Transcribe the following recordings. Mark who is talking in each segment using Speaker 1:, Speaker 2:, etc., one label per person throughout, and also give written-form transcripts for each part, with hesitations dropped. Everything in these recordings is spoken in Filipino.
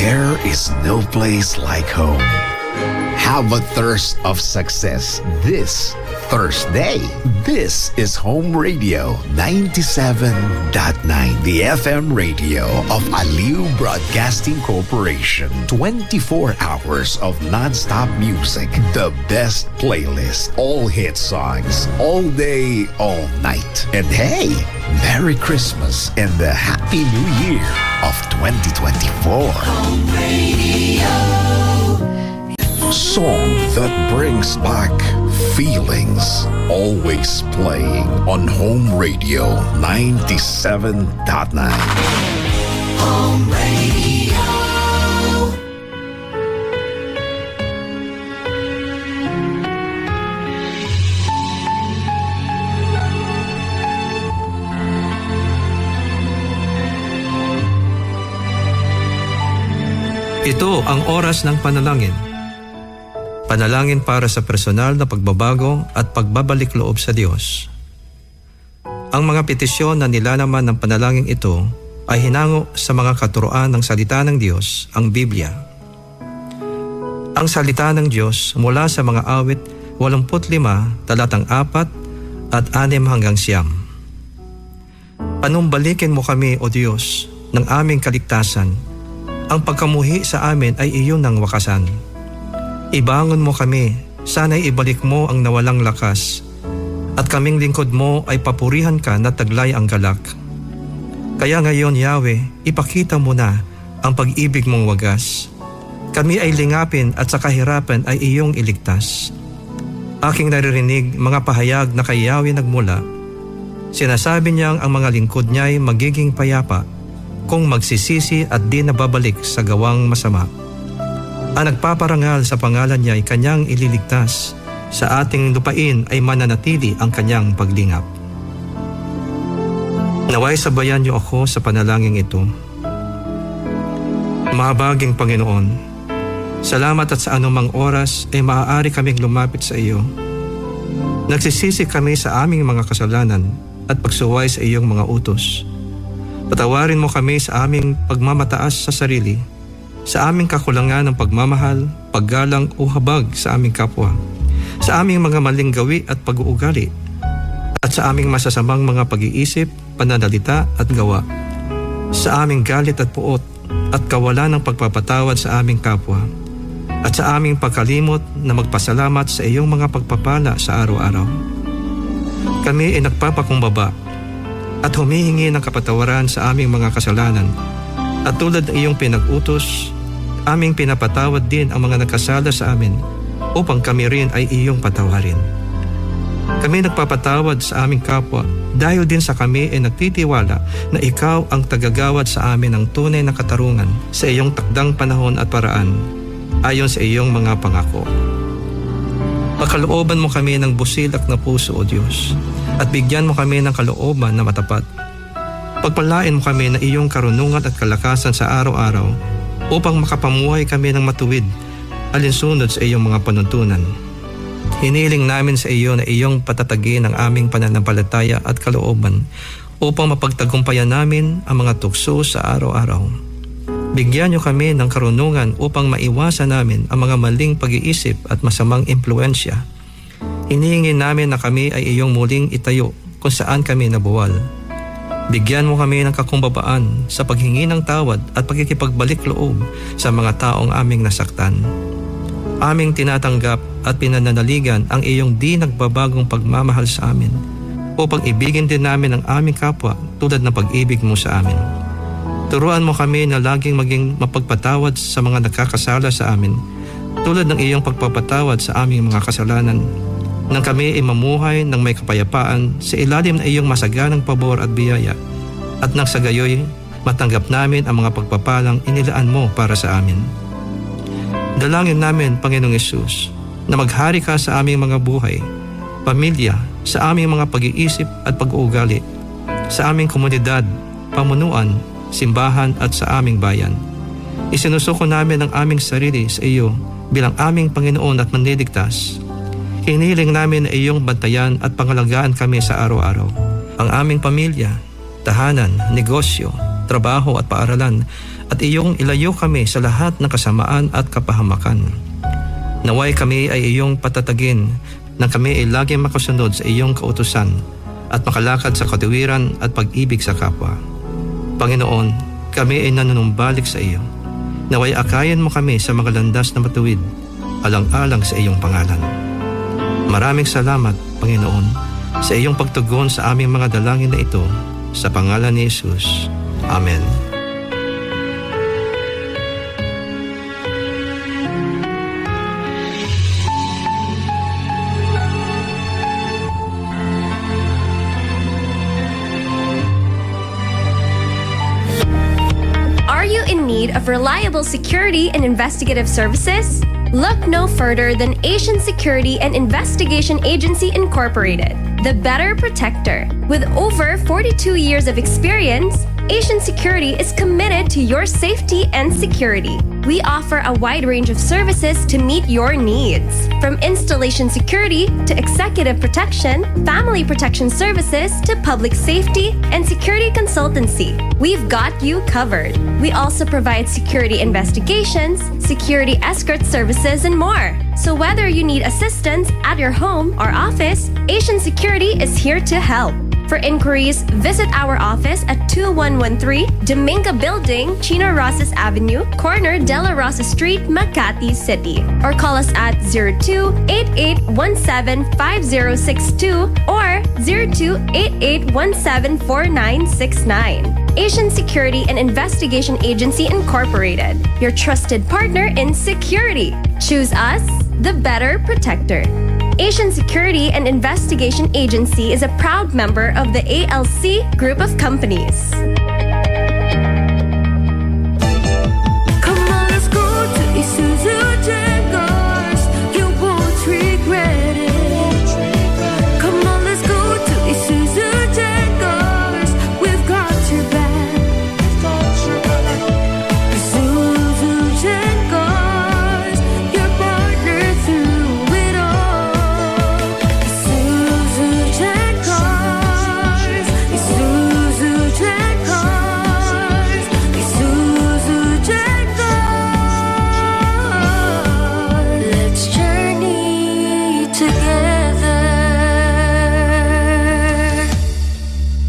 Speaker 1: There is no place like home. Have a thirst of success this Thursday. This is Home Radio 97.9, the FM radio of Aliw Broadcasting Corporation. 24 hours of non-stop music, the best playlist, all hit songs, all day, all night. And hey, Merry Christmas and the Happy New Year of 2024.
Speaker 2: Home Radio.
Speaker 1: Song that brings back feelings. Always playing on Home Radio 97.9.
Speaker 2: Home Radio.
Speaker 3: Ito ang oras ng panalangin. Panalangin para sa personal na pagbabago at pagbabalik loob sa Diyos. Ang mga petisyon na nilalaman ng panalangin ito ay hinango sa mga katuroan ng salita ng Diyos, ang Biblia. Ang salita ng Diyos mula sa mga awit 85, talatang 4 at 6 hanggang 9. Panumbalikin mo kami, O Diyos, ng aming kaligtasan. Ang pagkamuhi sa amin ay iyon ng wakasan. Ibangon mo kami, sana'y ibalik mo ang nawalang lakas, at kaming lingkod mo ay papurihan ka na taglay ang galak. Kaya ngayon, Yahweh, ipakita mo na ang pag-ibig mong wagas. Kami ay lingapin at sa kahirapan ay iyong iligtas. Aking naririnig mga pahayag na kay Yahweh nagmula. Sinasabi niyang ang mga lingkod niya ay magiging payapa kung magsisisi at di nababalik sa gawang masama. Ang nagpaparangal sa pangalan niya ay kanyang ililigtas. Sa ating lupain ay mananatili ang kanyang paglingap. Naway sabayan niyo ako sa panalangin ito. Mahabaging Panginoon, salamat at sa anumang oras ay maaari kaming lumapit sa iyo. Nagsisisi kami sa aming mga kasalanan at pagsuway sa iyong mga utos. Patawarin mo kami sa aming pagmamataas sa sarili, sa aming kakulangan ng pagmamahal, paggalang o habag sa aming kapwa, sa aming mga maling gawi at pag-uugali, at sa aming masasamang mga pag-iisip, pananalita at gawa, sa aming galit at puot at kawalan ng pagpapatawad sa aming kapwa, at sa aming pagkalimot na magpasalamat sa iyong mga pagpapala sa araw-araw. Kami ay nagpapakumbaba at humihingi ng kapatawaran sa aming mga kasalanan, at tulad ng iyong pinag-utos, aming pinapatawad din ang mga nagkasala sa amin upang kami rin ay iyong patawarin. Kami nagpapatawad sa aming kapwa dahil din sa kami ay nagtitiwala na ikaw ang tagagawad sa amin ng tunay na katarungan sa iyong takdang panahon at paraan ayon sa iyong mga pangako. Pakalooban mo kami ng busilak na puso, O Diyos, at bigyan mo kami ng kalooban na matapat. Pagpalain mo kami na iyong karunungan at kalakasan sa araw-araw upang makapamuhay kami ng matuwid alinsunod sa iyong mga panuntunan. Hiniling namin sa iyo na iyong patatagin ang aming pananampalataya at kalooban upang mapagtagumpayan namin ang mga tukso sa araw-araw. Bigyan niyo kami ng karunungan upang maiwasan namin ang mga maling pag-iisip at masamang impluensya. Hinihingi namin na kami ay iyong muling itayo kung saan kami nabuwal. Bigyan mo kami ng kakumbabaan sa paghingi ng tawad at pagkikipagbalik loob sa mga taong aming nasaktan. Aming tinatanggap at pinananaligan ang iyong di nagbabagong pagmamahal sa amin upang ibigin din namin ang aming kapwa tulad ng pag-ibig mo sa amin. Turuan mo kami na laging maging mapagpatawad sa mga nagkakasala sa amin tulad ng iyong pagpapatawad sa aming mga kasalanan, nang kami ay mamuhay ng may kapayapaan sa ilalim ng iyong masaganang pabor at biyaya, at nang sa gayoy matanggap namin ang mga pagpapalang inilaan mo para sa amin. Dalangin namin, Panginoong Hesus, na maghari ka sa aming mga buhay, pamilya, sa aming mga pag-iisip at pag-uugali, sa aming komunidad, pamunuan, simbahan at sa aming bayan. Isinusuko namin ang aming sarili sa iyo bilang aming Panginoon at Manliligtas. Hinihiling namin na iyong bantayan at pangalagaan kami sa araw-araw. Ang aming pamilya, tahanan, negosyo, trabaho at paaralan at iyong ilayo kami sa lahat ng kasamaan at kapahamakan. Naway kami ay iyong patatagin nang kami ay laging makasunod sa iyong kautusan at makalakad sa katuwiran at pag-ibig sa kapwa. Panginoon, kami ay nanunumbalik sa iyo. Naway akayan mo kami sa mga landas na matuwid, alang-alang sa iyong pangalan. Maraming salamat, Panginoon, sa iyong pagtugon sa aming mga dalangin na ito, sa pangalan ni Jesus. Amen.
Speaker 4: Are you in need of reliable security and investigative services? Look no further than Asian Security and Investigation Agency Incorporated, the better protector. With over 42 years of experience, Asian Security is committed to your safety and security. We offer a wide range of services to meet your needs, from installation security to executive protection, family protection services to public safety and security consultancy. We've got you covered. We also provide security investigations, security escort services, and more. So whether you need assistance at your home or office, Asian Security is here to help. For inquiries, visit our office at 2113 Dominga Building, Chino Rosas Avenue, corner De La Rosa Street, Makati City. Or call us at 02-8817-5062 or 02-8817-4969. Asian Security and Investigation Agency Incorporated, your trusted partner in security. Choose us, the better protector. Asian Security and Investigation Agency is a proud member of the ALC Group of Companies.
Speaker 5: Come on, let's go to Isuzu Jaguars. You won't regret it. Come on, let's go to Isuzu Jaguars. We've got your back. Isuzu Jaguars, your partner through it all. Isuzu Jaguars, Isuzu Jaguars, Isuzu Jaguars. Let's journey together.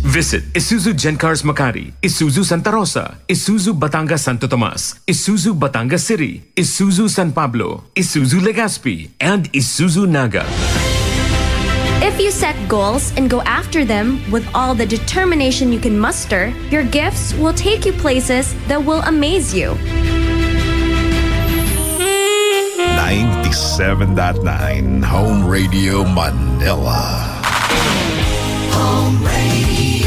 Speaker 6: Visit Isuzu Gencars Makati, Isuzu Santa Rosa, Isuzu Batangas Santo Tomas, Isuzu Batangas City, Isuzu San Pablo, Isuzu Legazpi, and Isuzu Naga.
Speaker 4: If you set goals and go after them with all the determination you can muster, your gifts will take you places that will amaze you.
Speaker 1: 97.9 Home Radio Manila.
Speaker 2: Home Radio.